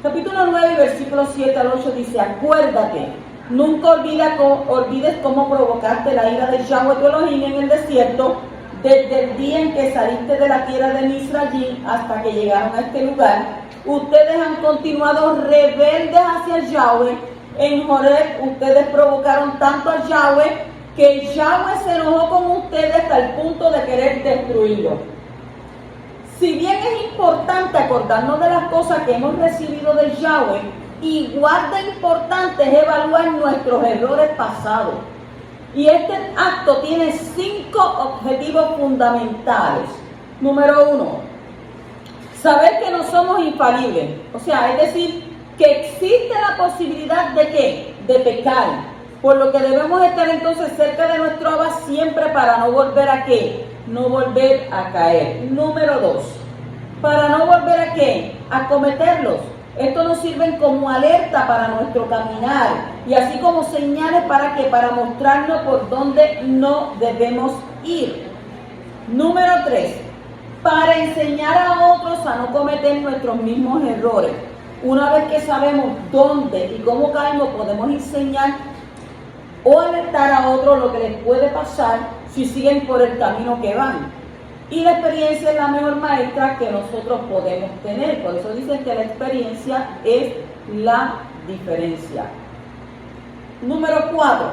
Capítulo 9, versículos 7 al 8 dice: acuérdate, nunca olvides cómo provocaste la ira de Yahweh tu Elohim en el desierto, desde el día en que saliste de la tierra de Misrayim hasta que llegaron a este lugar. Ustedes han continuado rebeldes hacia Yahweh. En Horeb ustedes provocaron tanto a Yahweh que Yahweh se enojó con ustedes hasta el punto de querer destruirlo. Si bien es importante acordarnos de las cosas que hemos recibido de Yahweh, igual de importante es evaluar nuestros errores pasados. Y este acto tiene 5 objetivos fundamentales. Número 1, saber que no somos infalibles. O sea, es decir, que existe la posibilidad de ¿qué? De pecar. Por lo que debemos estar entonces cerca de nuestro Abba siempre para no volver a ¿qué? No volver a caer. Número 2, para no volver a ¿qué? A cometerlos. Esto nos sirve como alerta para nuestro caminar y así como señales para mostrarnos por dónde no debemos ir. Número 3, para enseñar a otros a no cometer nuestros mismos errores. Una vez que sabemos dónde y cómo caemos, podemos enseñar o alertar a otros lo que les puede pasar si siguen por el camino que van. Y la experiencia es la mejor maestra que nosotros podemos tener. Por eso dicen que la experiencia es la diferencia. Número 4.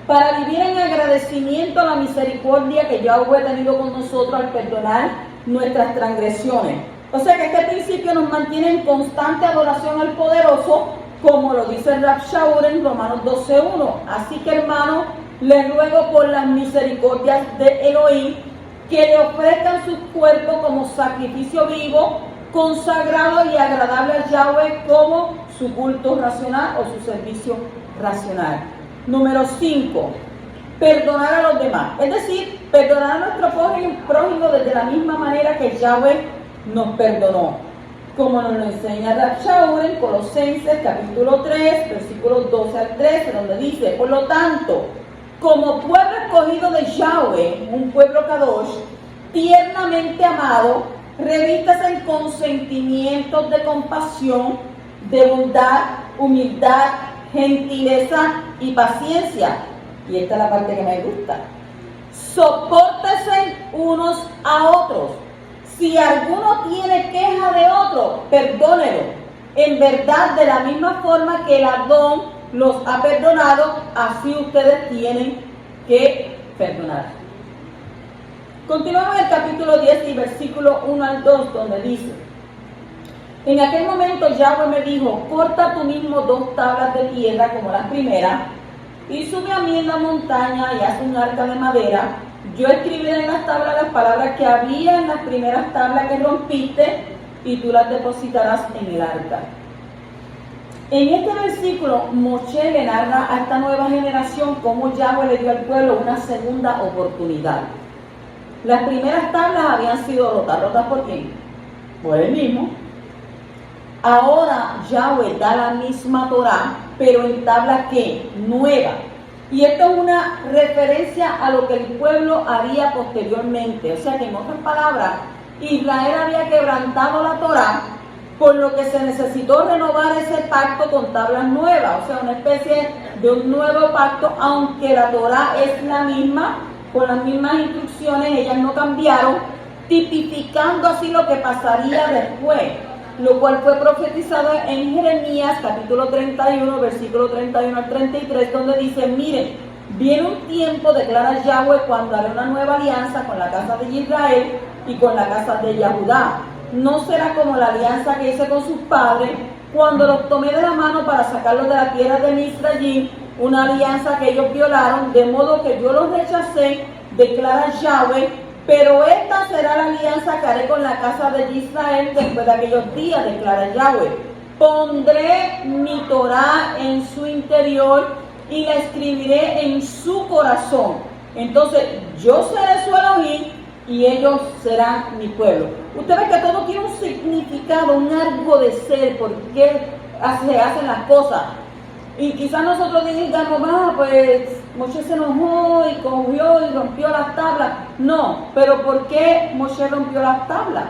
Para vivir en agradecimiento a la misericordia que Yahweh ha tenido con nosotros al perdonar nuestras transgresiones. O sea que este principio nos mantiene en constante adoración al poderoso, como lo dice el Rab Shaul en Romanos 12:1. Así que, hermanos, les ruego por las misericordias de Elohim que le ofrezcan sus cuerpos como sacrificio vivo, consagrado y agradable a Yahweh como su culto racional o su servicio racional. Número 5. Perdonar a los demás. Es decir, perdonar a nuestro prójimo desde la misma manera que Yahweh nos perdonó. Como nos lo enseña Rab Shaul en Colosenses capítulo 3, versículos 12 al 13, donde dice: por lo tanto, como pueblo escogido de Yahweh, un pueblo Kadosh, tiernamente amado, revístase con sentimientos de compasión, de bondad, humildad, gentileza y paciencia. Y esta es la parte que me gusta. Sopórtense unos a otros. Si alguno tiene queja de otro, perdónelo. En verdad, de la misma forma que el Adón los ha perdonado, así ustedes tienen que perdonar. Continuamos en el capítulo 10 y versículo 1 al 2, donde dice: en aquel momento Yahweh me dijo: corta tú mismo 2 tablas de piedra como las primeras, y sube a mí en la montaña y haz un arca de madera. Yo escribiré en las tablas las palabras que había en las primeras tablas que rompiste, y tú las depositarás en el arca. En este versículo, Moshe le narra a esta nueva generación cómo Yahweh le dio al pueblo una segunda oportunidad. Las primeras tablas habían sido rotas ¿por quién? Por él mismo. Ahora Yahweh da la misma Torá, pero en tablas ¿qué? Nuevas. Y esto es una referencia a lo que el pueblo haría posteriormente. O sea que, en otras palabras, Israel había quebrantado la Torá, por lo que se necesitó renovar ese pacto con tablas nuevas, o sea, una especie de un nuevo pacto, aunque la Torá es la misma, con las mismas instrucciones, ellas no cambiaron, tipificando así lo que pasaría después, lo cual fue profetizado en Jeremías capítulo 31, versículo 31 al 33, donde dice: miren, viene un tiempo, declara Yahweh, cuando haré una nueva alianza con la casa de Israel y con la casa de Yahudá. No será como la alianza que hice con sus padres cuando los tomé de la mano para sacarlos de la tierra de Misrayim, una alianza que ellos violaron, de modo que yo los rechacé, declara Yahweh. Pero esta será la alianza que haré con la casa de Israel después de aquellos días, declara Yahweh. Pondré mi Torá en su interior y la escribiré en su corazón. Entonces yo seré su Elohim y ellos serán mi pueblo. Usted ve que todo tiene un significado, un algo de ser, por qué se hacen las cosas. Y quizás nosotros digamos: pues Moshe se enojó y cogió y rompió las tablas. No, pero ¿por qué Moshe rompió las tablas?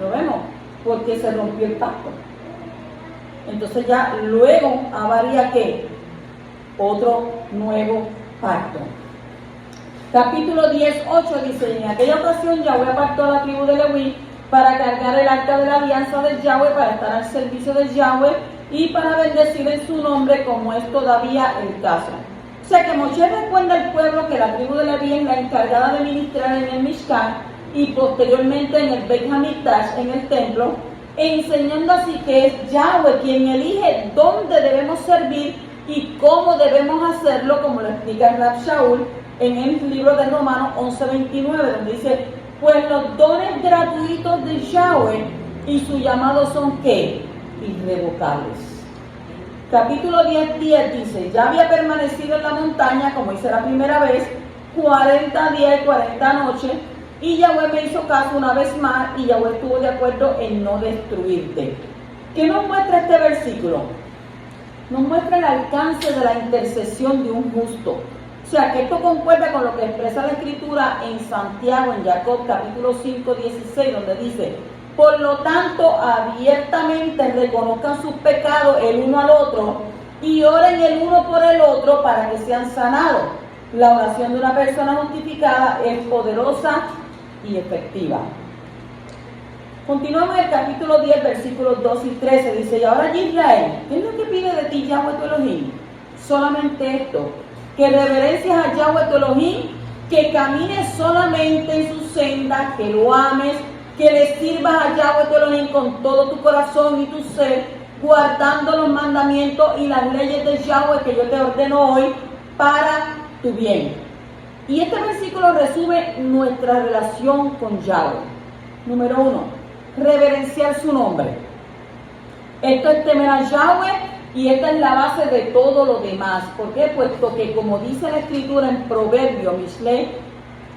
Lo vemos, porque se rompió el pacto. Entonces ya luego habría ¿qué? Otro nuevo pacto. Capítulo 10:8 dice: en aquella ocasión Yahweh apartó a la tribu de Leví para cargar el arca de la alianza de Yahweh, para estar al servicio de Yahweh y para bendecir en su nombre, como es todavía el caso. O sea que Moshe recuerda al pueblo que la tribu de Leví es la encargada de ministrar en el Mishkan y posteriormente en el Beit HaMikdash, en el templo, enseñando así que es Yahweh quien elige dónde debemos servir y cómo debemos hacerlo, como lo explica el Rab Shaul en el libro de Romanos 11:29, donde dice: pues los dones gratuitos de Yahweh y su llamado son ¿qué? Irrevocables. Capítulo 10:10 dice: ya había permanecido en la montaña, como hice la primera vez, 40 días y 40 noches, Y Yahweh me hizo caso una vez más y Yahweh estuvo de acuerdo en no destruirte. ¿Qué nos muestra este versículo? Nos muestra el alcance de la intercesión de un justo. O sea, que esto concuerda con lo que expresa la Escritura en Santiago, en Jacob, capítulo 5, 16, donde dice: por lo tanto, abiertamente reconozcan sus pecados el uno al otro y oren el uno por el otro para que sean sanados. La oración de una persona justificada es poderosa y efectiva. Continuamos en el capítulo 10, versículos 2 y 13. Dice: y ahora Israel, ¿qué es lo que pide de ti Yahweh tu Elohim? Solamente esto, que reverencias a Yahweh tu Elohim, que camines solamente en su senda, que lo ames, que le sirvas a Yahweh tu Elohim con todo tu corazón y tu ser, guardando los mandamientos y las leyes de Yahweh que yo te ordeno hoy para tu bien. Y este versículo resume nuestra relación con Yahweh. Número 1, reverenciar su nombre. Esto es temer a Yahweh y esta es la base de todo lo demás. ¿Por qué? Puesto que, como dice la Escritura en Proverbio, Mishle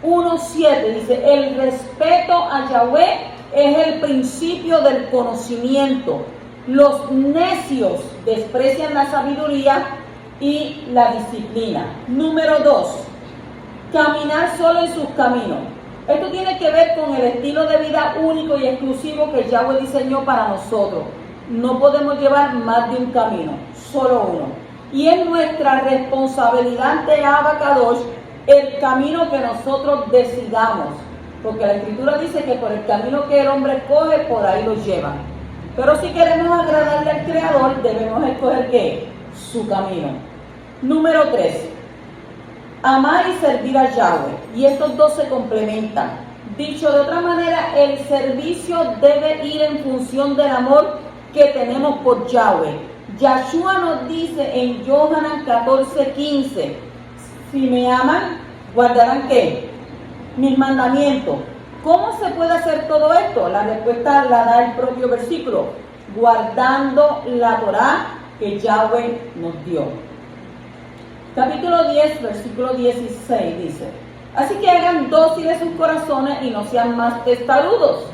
1:7, dice: el respeto a Yahweh es el principio del conocimiento. Los necios desprecian la sabiduría y la disciplina. Número 2, caminar solo en sus caminos. Esto tiene que ver con el estilo de vida único y exclusivo que Yahweh diseñó para nosotros. No podemos llevar más de un camino, solo uno. Y es nuestra responsabilidad ante Abba Kadosh el camino que nosotros decidamos. Porque la Escritura dice que por el camino que el hombre escoge, por ahí lo lleva. Pero si queremos agradarle al Creador, debemos escoger ¿qué? Su camino. Número 3. Amar y servir a Yahweh. Y estos dos se complementan. Dicho de otra manera, el servicio debe ir en función del amor que tenemos por Yahweh. Yahshua nos dice en Yohanan 14:15: si me aman, guardarán ¿qué? Mis mandamientos. ¿Cómo se puede hacer todo esto? La respuesta la da el propio versículo: guardando la Torá que Yahweh nos dio. Capítulo 10, versículo 16 dice: así que hagan dóciles sus corazones y no sean más testarudos.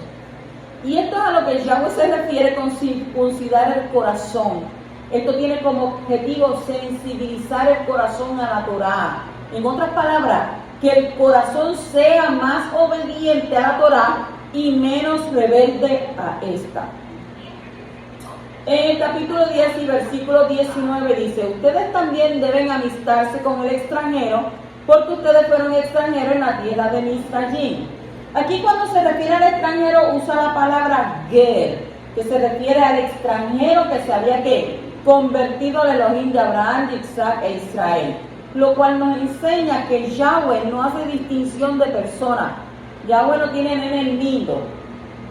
Y esto es a lo que Yahweh se refiere con circuncidar el corazón. Esto tiene como objetivo sensibilizar el corazón a la Torá. En otras palabras, que el corazón sea más obediente a la Torá y menos rebelde a esta. En el capítulo 10 y versículo 19 dice: ustedes también deben amistarse con el extranjero, porque ustedes fueron extranjeros en la tierra de Misrayim. Aquí, cuando se refiere al extranjero, usa la palabra ger, que se refiere al extranjero que se había convertido al Elohim de Abraham, de Isaac e Israel. Lo cual nos enseña que Yahweh no hace distinción de personas. Yahweh no tiene nene lindo.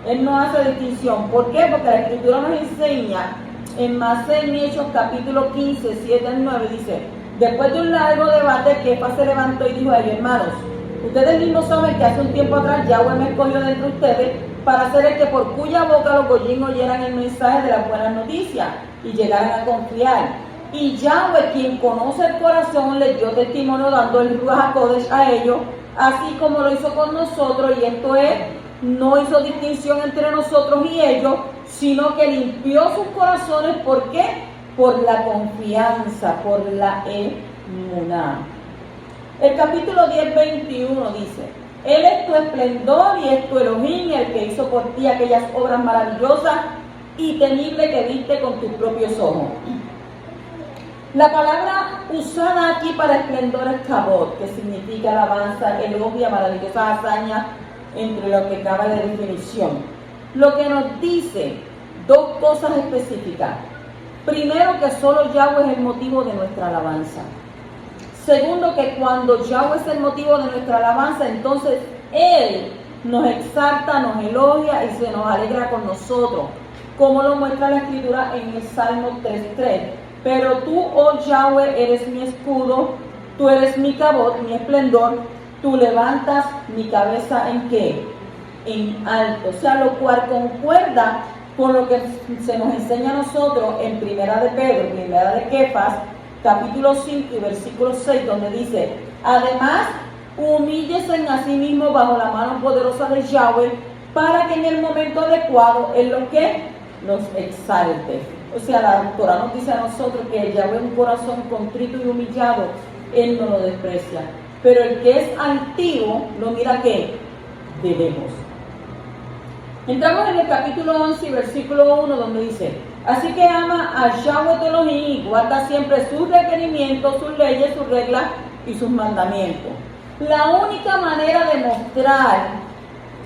Él no hace distinción. ¿Por qué? Porque la Escritura nos enseña en Masé en Hechos capítulo 15, 7 al 9, dice: después de un largo debate, Kefa se levantó y dijo a ellos: hermanos, ustedes mismos saben que hace un tiempo atrás Yahweh me escogió de entre ustedes para ser el que por cuya boca los goyim oyeran el mensaje de las buenas noticias y llegaran a confiar. Y Yahweh, quien conoce el corazón, les dio testimonio dando el Ruach HaKodesh a ellos, así como lo hizo con nosotros. Y esto es: no hizo distinción entre nosotros y ellos, sino que limpió sus corazones. ¿Por qué? Por la confianza, por la emuná. El capítulo 10, 21 dice: Él es tu esplendor y es tu Elohim, el que hizo por ti aquellas obras maravillosas y temibles que viste con tus propios ojos. La palabra usada aquí para esplendor es kabod, que significa alabanza, elogio, maravillosa hazaña, entre lo que cabe de definición. Lo que nos dice dos cosas específicas. Primero, que solo Yahweh es el motivo de nuestra alabanza. Segundo, que cuando Yahweh es el motivo de nuestra alabanza, entonces Él nos exalta, nos elogia y se nos alegra con nosotros, como lo muestra la Escritura en el Salmo 3:3. Pero tú, oh Yahweh, eres mi escudo, tú eres mi kabod, mi esplendor, tú levantas mi cabeza ¿en qué? En alto. O sea, lo cual concuerda con lo que se nos enseña a nosotros en Primera de Pedro, Primera de Kefas, capítulo 5 y versículo 6, donde dice: además, humíllese a sí mismo bajo la mano poderosa de Yahweh, para que en el momento adecuado Él los exalte. O sea, la Torah nos dice a nosotros que el Yahweh, un corazón contrito y humillado, Él no lo desprecia. Pero el que es altivo, lo mira que de lejos. Entramos en el capítulo 11, versículo 1, donde dice: así que ama a Yahweh tu Elohim y guarda siempre sus requerimientos, sus leyes, sus reglas y sus mandamientos. La única manera de mostrar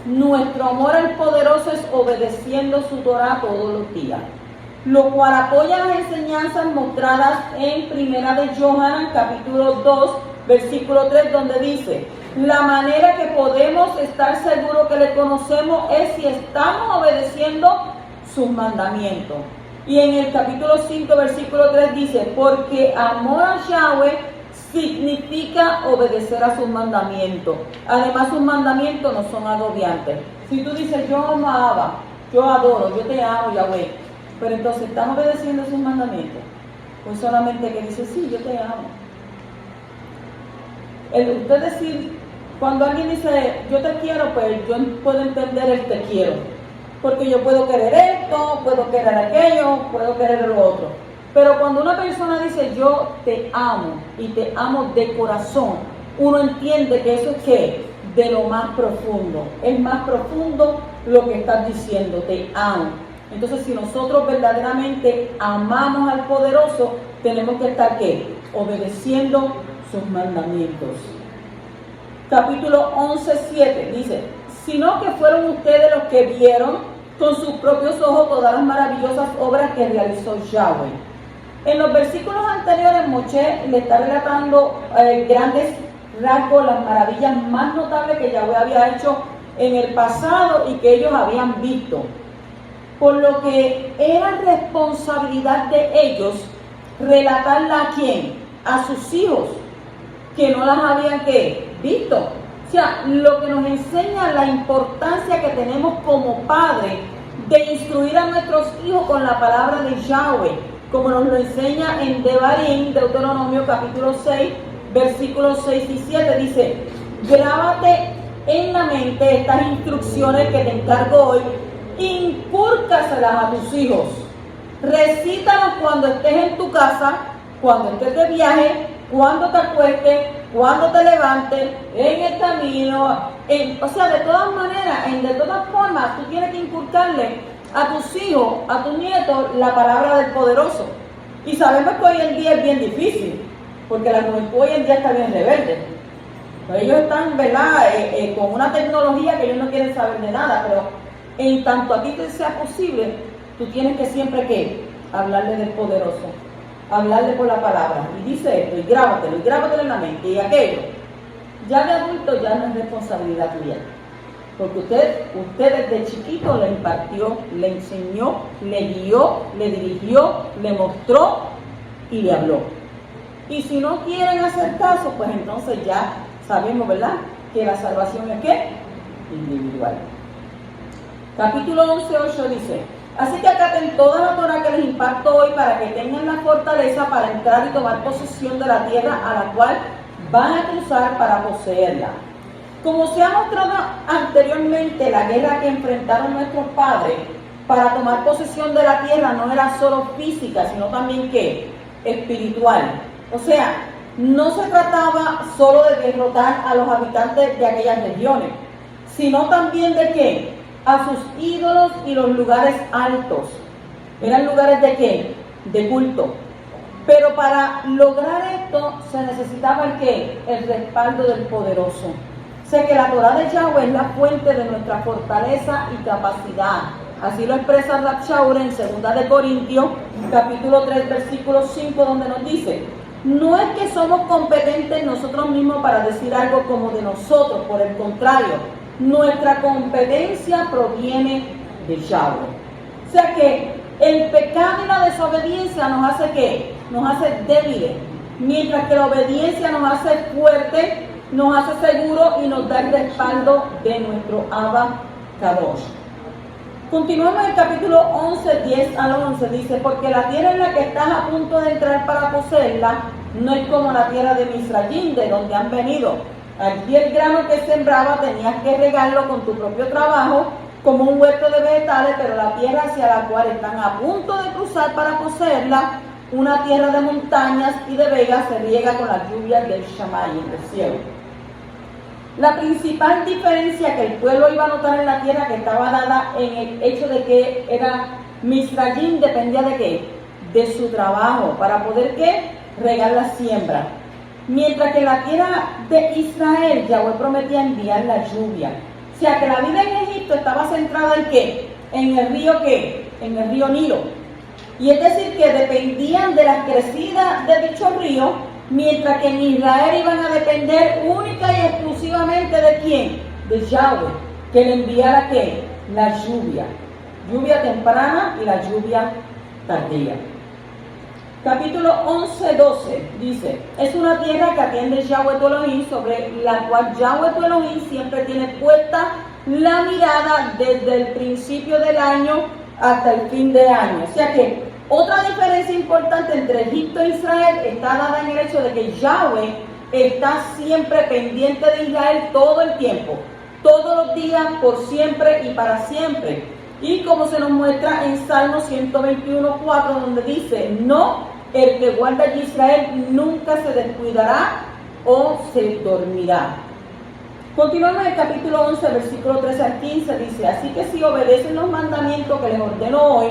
nuestro amor al poderoso es obedeciendo su Torah todos los días, lo cual apoya las enseñanzas mostradas en Primera de Yohanan, capítulo 2, versículo 3, donde dice: la manera que podemos estar seguros que le conocemos es si estamos obedeciendo sus mandamientos. Y en el capítulo 5, versículo 3 dice: porque amor a Yahweh significa obedecer a sus mandamientos. Además, sus mandamientos no son agobiantes. Si tú dices: yo amo a Abba, yo adoro, yo te amo, Yahweh, pero entonces estamos obedeciendo sus mandamientos, pues solamente que dice: sí, yo te amo. Usted decir, cuando alguien dice yo te quiero, pues yo puedo entender el te quiero, porque yo puedo querer esto, puedo querer aquello, puedo querer lo otro. Pero cuando una persona dice yo te amo y te amo de corazón, uno entiende que eso es que de lo más profundo, es más profundo lo que estás diciendo, te amo. Entonces, si nosotros verdaderamente amamos al poderoso, tenemos que estar ¿qué? Obedeciendo sus mandamientos. Capítulo 11:7 dice: sino que fueron ustedes los que vieron con sus propios ojos todas las maravillosas obras que realizó Yahweh. En los versículos anteriores, Moshe le está relatando grandes rasgos, las maravillas más notables que Yahweh había hecho en el pasado y que ellos habían visto. Por lo que era responsabilidad de ellos relatarla a quién, a sus hijos, que no las habían visto. O sea, lo que nos enseña la importancia que tenemos como padres de instruir a nuestros hijos con la palabra de Yahweh, como nos lo enseña en Devarim, Deuteronomio capítulo 6, versículos 6 y 7, dice: grábate en la mente estas instrucciones que te encargo hoy, incúlcaselas a tus hijos, recítalas cuando estés en tu casa, cuando estés de viaje, cuando te acuestes, cuando te levantes, en el camino, o sea, de todas maneras, de todas formas, tú tienes que inculcarle a tus hijos, a tus nietos, la palabra del poderoso. Y sabemos que hoy en día es bien difícil, porque la juventud hoy en día está bien rebelde. Ellos están, ¿verdad?, con una tecnología que ellos no quieren saber de nada, pero en tanto a ti te sea posible, tú tienes que siempre hablarle del poderoso, hablarle por la palabra. Y dice esto, y grábatelo en la mente, y aquello. Ya de adulto ya no es responsabilidad tuya, porque usted desde chiquito le impartió, le enseñó, le guió, le dirigió, le mostró y le habló. Y si no quieren hacer caso, pues entonces ya sabemos, ¿verdad?, que la salvación es ¿qué? Individual. Capítulo 11:8 dice: así que acaten toda la Torah que les imparto hoy, para que tengan la fortaleza para entrar y tomar posesión de la tierra a la cual van a cruzar para poseerla. Como se ha mostrado anteriormente, la guerra que enfrentaron nuestros padres para tomar posesión de la tierra no era solo física, sino también ¿qué? Espiritual. O sea, no se trataba solo de derrotar a los habitantes de aquellas regiones, sino también de ¿qué? A sus ídolos y los lugares altos. Eran lugares de ¿qué? De culto. Pero para lograr esto se necesitaba el ¿qué? El respaldo del poderoso. O sea que la Torah de Yahweh es la fuente de nuestra fortaleza y capacidad. Así lo expresa Rab Shaul en 2 de Corintios, capítulo 3, versículo 5, donde nos dice: no es que somos competentes nosotros mismos para decir algo como de nosotros, por el contrario, nuestra competencia proviene de Yahweh. O sea que el pecado y la desobediencia nos hace ¿qué? Nos hace débiles, mientras que la obediencia nos hace fuertes, nos hace seguros y nos da el respaldo de nuestro Abba Kadosh. Continuamos en el capítulo 11, 10 al 11, dice: porque la tierra en la que estás a punto de entrar para poseerla no es como la tierra de Misrayim, de donde han venido, Allí el grano que sembraba tenías que regarlo con tu propio trabajo, como un huerto de vegetales, pero la tierra hacia la cual están a punto de cruzar para poseerla, una tierra de montañas y de vegas, se riega con las lluvias del Shammai, del cielo. La principal diferencia que el pueblo iba a notar en la tierra que estaba dada en el hecho de que era Misrayim, dependía de qué, de su trabajo, para poder ¿qué? Regar la siembra. Mientras que en la tierra de Israel, Yahweh prometía enviar la lluvia. O sea que la vida en Egipto estaba centrada en ¿qué? En el río ¿qué? En el río Nilo. Y es decir que dependían de las crecidas de dicho río, mientras que en Israel iban a depender única y exclusivamente ¿de quién? De Yahweh, que le enviara ¿qué? La lluvia. Lluvia temprana y la lluvia tardía. Capítulo 11-12 dice, es una tierra que atiende Yahweh tu Elohim, sobre la cual Yahweh tu Elohim siempre tiene puesta la mirada desde el principio del año hasta el fin de año. O sea que otra diferencia importante entre Egipto e Israel está dada en el hecho de que Yahweh está siempre pendiente de Israel todo el tiempo, todos los días, por siempre y para siempre. Y como se nos muestra en Salmo 121:4, donde dice, no, el que guarda a Israel nunca se descuidará o se dormirá. Continuamos en el capítulo 11, versículo 13 al 15, dice, así que si obedecen los mandamientos que les ordeno hoy,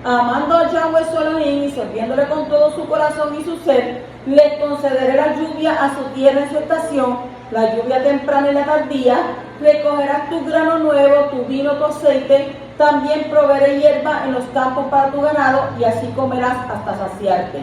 amando a Yahweh su Elohim y sirviéndole con todo su corazón y su ser, les concederé la lluvia a su tierra en su estación, la lluvia temprana y la tardía, recogerás tu grano nuevo, tu vino, tu aceite, también proveeré hierba en los campos para tu ganado y así comerás hasta saciarte.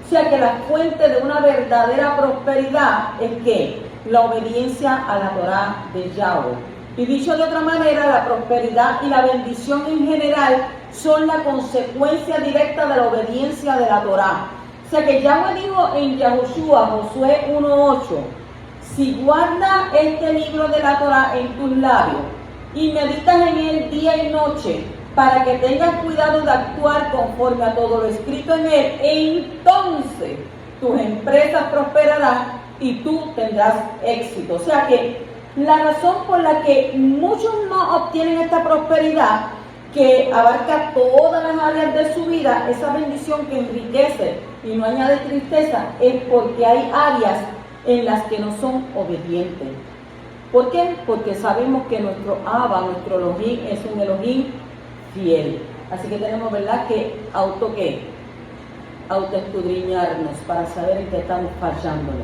O sea que la fuente de una verdadera prosperidad es que la obediencia a la Torá de Yahweh. Y dicho de otra manera, la prosperidad y la bendición en general son la consecuencia directa de la obediencia de la Torá. O sea que Yahweh dijo en Yahushua, Josué 1:8, si guardas este libro de la Torá en tus labios y meditas en él día y noche, para que tengas cuidado de actuar conforme a todo lo escrito en él, entonces tus empresas prosperarán y tú tendrás éxito. O sea que la razón por la que muchos no obtienen esta prosperidad, que abarca todas las áreas de su vida, esa bendición que enriquece y no añade tristeza, es porque hay áreas en las que no son obedientes. ¿Por qué? Porque sabemos que nuestro Abba, nuestro Elohim, es un Elohim fiel. Así que tenemos, ¿verdad?, que autoescudriñarnos para saber en qué estamos fallándole.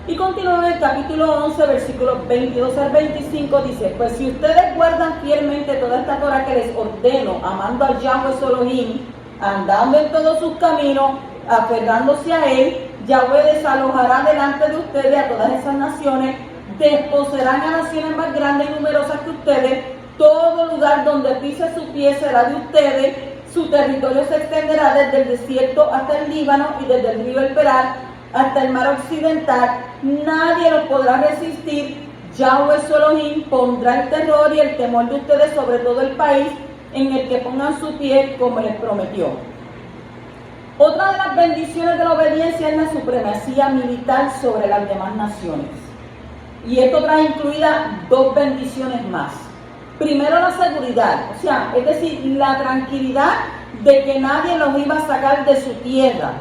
Y continúa en el capítulo 11, versículos 22 al 25, dice, pues si ustedes guardan fielmente toda esta Torah que les ordeno, amando a Yahweh su Elohim, andando en todos sus caminos, aferrándose a él, Yahweh desalojará delante de ustedes a todas esas naciones, desposeerán a naciones más grandes y numerosas que ustedes, todo lugar donde pise su pie será de ustedes, su territorio se extenderá desde el desierto hasta el Líbano y desde el río Elperat hasta el mar occidental, nadie los podrá resistir. Yahweh su Elohim pondrá el terror y el temor de ustedes sobre todo el país en el que pongan su pie, como les prometió. Otra de las bendiciones de la obediencia es la supremacía militar sobre las demás naciones. Y esto trae incluidas dos bendiciones más. Primero, la seguridad, o sea, es decir, la tranquilidad de que nadie los iba a sacar de su tierra.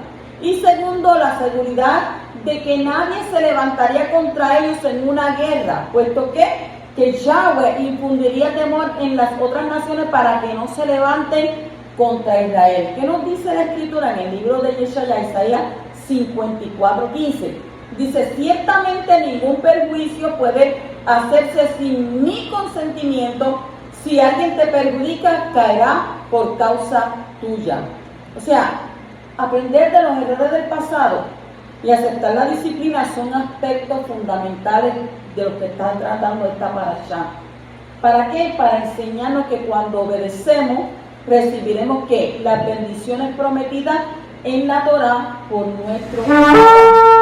Y segundo, la seguridad de que nadie se levantaría contra ellos en una guerra, puesto que Yahweh infundiría temor en las otras naciones para que no se levanten contra Israel. ¿Qué nos dice la Escritura en el libro de Yeshaya, Isaías 54:15? Dice, ciertamente ningún perjuicio puede hacerse sin mi consentimiento. Si alguien te perjudica, caerá por causa tuya. O sea, aprender de los errores del pasado y aceptar la disciplina son aspectos fundamentales de lo que está tratando esta parashá. ¿Para qué? Para enseñarnos que cuando obedecemos, recibiremos ¿qué? Las bendiciones prometidas en la Torá por nuestro Padre.